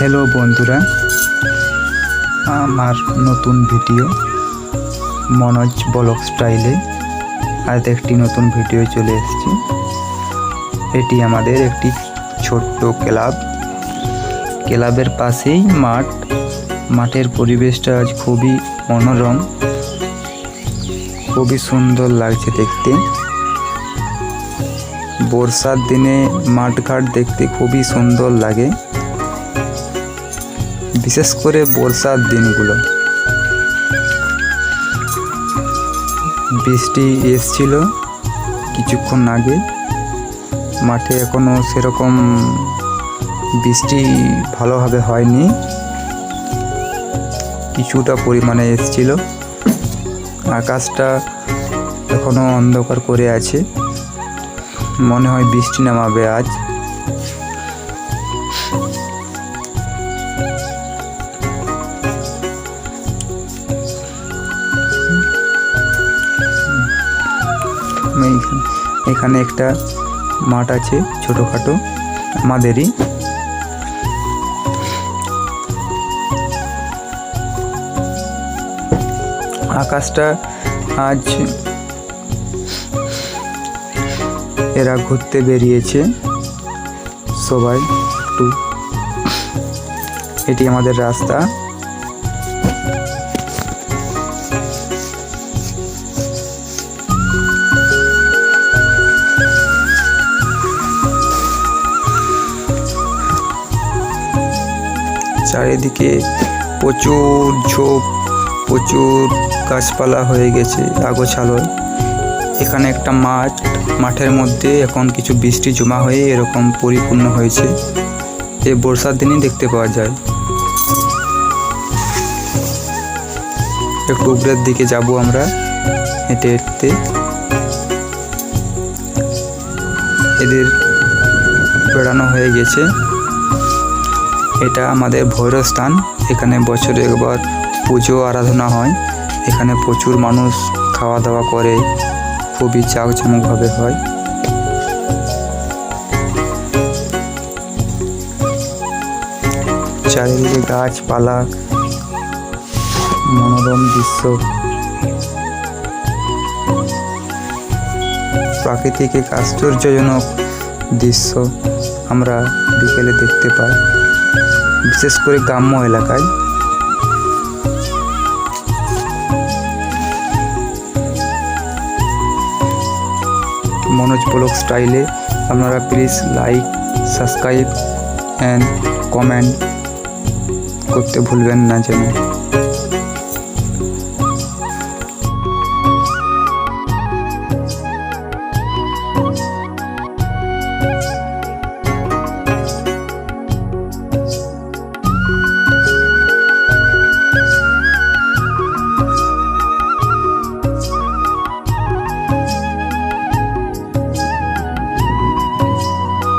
Hello বন্ধুরা, আমার নতুন ভিডিও মনোজ ব্লগ স্টাইলে আজ একটি নতুন ভিডিও চলে এসেছি। এটি আমাদের একটি ছোট্ট ক্লাবের পাশেই মাঠের পরিবেশটা আজ খুবই মনোরম, খুবই সুন্দর লাগছে দেখতে। বর্ষার দিনে মাঠঘাট দেখতে খুবই সুন্দর লাগে, বিশেষ করে বর্ষার দিনগুলো। বৃষ্টি এসছিল কিছুক্ষণ আগে, মাঠে এখনো সেরকম বৃষ্টি ভালোভাবে হয়নি, কিছুটা পরিমাণে এসছিল। আকাশটা এখনো অন্ধকার করে আছে, মনে হয় বৃষ্টি নামাবে আজ। এখানে একটা মাঠ আছে ছোটোখাটো আমাদেরই। আকাশটা আজ এরা ঘুরতে বেরিয়েছে সবাই একটু। এটি আমাদের রাস্তা। চারিদিকে প্রচুর ঝোপ, প্রচুর গাছপালা হয়ে গেছে আগোছালোয়। এখানে একটা মাঠের মধ্যে এখন কিছু বৃষ্টি জমা হয়ে এরকম পরিপূর্ণ হয়েছে। এই বর্ষার দিনই দেখতে পাওয়া যায়। একটু উপরের দিকে যাব আমরা হেঁটে হেঁটে। এদের বেড়ানো হয়ে গেছে। এটা আমাদের ভৈরব স্থান। এখানে বছরে একবার পুজো আরাধনা হয়। এখানে প্রচুর মানুষ খাওয়া দাওয়া করে, খুবই জাঁকজমকভাবে হয়। চারিদিকে গাছপালা, মনোরম দৃশ্য, প্রাকৃতিক এক আশ্চর্যজনক দৃশ্য আমরা বিকেলে দেখতে পাই, বিশেষ করে গ্রাম্য এলাকায়। মনোজ ব্লগ স্টাইলে আপনারা please like, subscribe and comment করতে ভুলবেন না যেন।